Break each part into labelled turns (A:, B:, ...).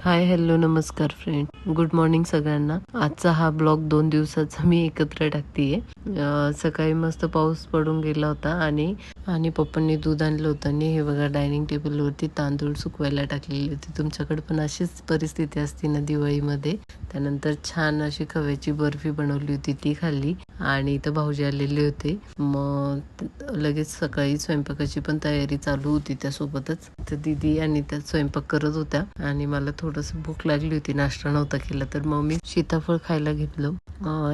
A: Hi hello नमस्कार friend, good morning सगळ्यांना. आजचा हा ब्लॉग 2 दिवसाचा मी एकत्र टाकतीये. सकाळी मस्त पाऊस पडून गेला होता आणि पप्पांनी दूध आणलं होतं आणि हे बघा डायनिंग टेबलवरती तांदूळ सुकवायला टाकलेली होती. तुमच्याकडे पण अशीच परिस्थिती असते ना दिवाळीमध्ये. त्यानंतर छान अशी खव्याची बर्फी बनवली होती, ती खाल्ली आणि इथं भाऊजी आलेले होते. मग लगेच सकाळी स्वयंपाकाची पण तयारी चालू होती त्यासोबतच. तर दीदी आणि त्यात स्वयंपाक करत होत्या आणि मला थोडंसं भूक लागली होती, नाश्ता नव्हता केला, तर मग मी सीताफळ खायला घेतलं.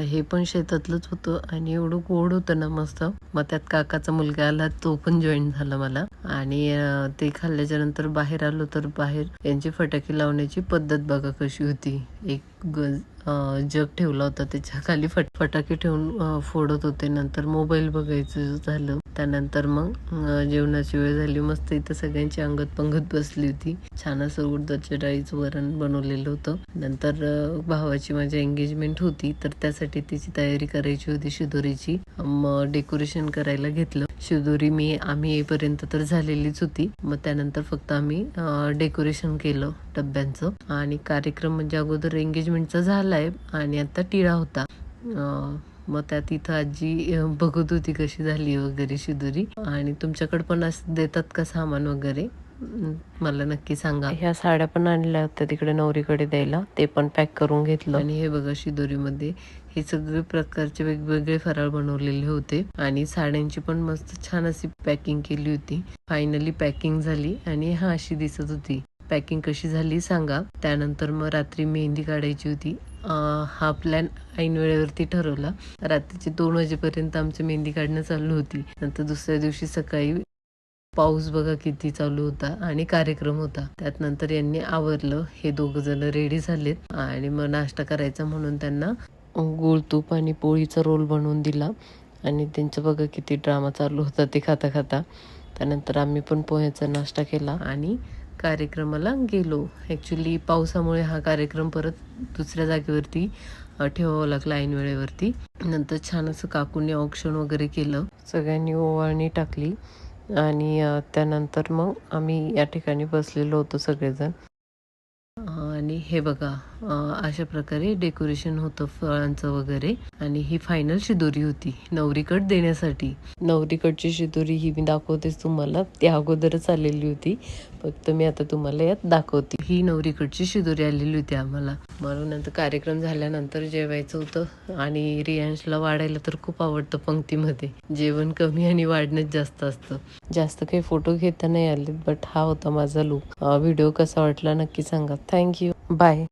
A: हे पण शेतातलंच होतं आणि एवढं गोड होतं ना मस्त. मग त्यात काकाचा मुलगा आला, तो पण जॉईन झाला मला आणि ते खाल्ल्याच्या नंतर बाहेर आलो तर बाहेर यांची फटाके लावण्याची पद्धत बघा कशी होती. एक जग ठेवला होता, त्याच्या खाली फटाके ठेवून फोडत होते. नंतर मोबाईल बघायचं झालं. त्यानंतर मग जेवणाची वेळ झाली. मस्त इथं सगळ्यांची अंगत पंगत बसली होती. छान असं उडदाच्या डाळीचं वरण बनवलेलं होतं. नंतर भावाची माझ्या एंगेजमेंट होती, तर त्यासाठी तिची तयारी करायची होती शिदोरीची. मग डेकोरेशन करायला घेतलं. शिदोरी आम्ही येईपर्यंत तर झालेलीच होती. मग त्यानंतर फक्त आम्ही डेकोरेशन केलं डब्यांचं. आणि कार्यक्रम म्हणजे अगोदर एंगेजमेंटचा झालाय आणि आता टिळा होता. मग त्यात इथं आजी बघत होती कशी झाली वगैरे शिदोरी. आणि तुमच्याकडे पण असं देतात का सामान वगैरे, मला नक्की सांगा. ह्या साड्या पण आणल्या होत्या तिकडे नवरीकडे द्यायला, ते पण पॅक करून घेतलं. आणि हे बघा शिदोरीमध्ये हे सगळे प्रकारचे वेगवेगळे फराळ बनवलेले होते आणि साड्यांची पण मस्त छान अशी पॅकिंग केली होती. फायनली पॅकिंग झाली आणि हा अशी दिसत होती. पॅकिंग कशी झाली सांगा. त्यानंतर मग रात्री मेहंदी काढायची होती. हा प्लॅन ऐन वेळेवरती ठरवला. रात्रीचे 2 वाजेपर्यंत आमची मेहंदी काढणं चालू होती. नंतर दुसऱ्या दिवशी सकाळी पाऊस बघा किती चालू होता आणि कार्यक्रम होता. त्यात नंतर यांनी आवरलं. हे 2 जण रेडी झालेत आणि मग नाश्ता करायचा म्हणून त्यांना गूळ तूप आणि पोळीचा रोल बनवून दिला आणि त्यांचं बघा किती ड्रामा चालू होता ते खाता खाता. त्यानंतर आम्ही पण पोह्याचा नाश्ता केला आणि कार्यक्रमाला गेलो. ॲक्च्युली पावसामुळे हा कार्यक्रम परत दुसऱ्या जागेवरती ठेवावं लागला ऐन वेळेवरती. नंतर छान असं काकूंनी औक्षण वगैरे केलं. सगळ्यांनी ओवाळणी टाकली आणि त्यानंतर मग आम्ही या ठिकाणी बसलेलो होतो सगळेजण. आणि हे बघा अशा प्रकारे डेकोरेशन होतं फळांचं वगैरे. आणि ही फायनल शिदोरी होती नवरीकडे देण्यासाठी. नवरीकडची शिदोरी ही मी दाखवतेच तुम्हाला, ती अगोदरच आलेली होती, फक्त मी आता तुम्हाला यात दाखवते. ही नवरीकडची शिदोरी आलेली होती आम्हाला. म्हणून नंतर कार्यक्रम झाल्यानंतर जेवायचं होतं आणि रियांशला वाढायला तर खूप आवडतं पंक्तीमध्ये. जेवण कमी आणि वाढणंच जास्त असतं. जास्त काही फोटो घेता नाही आले, बट हा होता माझा लुक. व्हिडिओ कसा वाटला नक्की सांगा. Thank you, bye.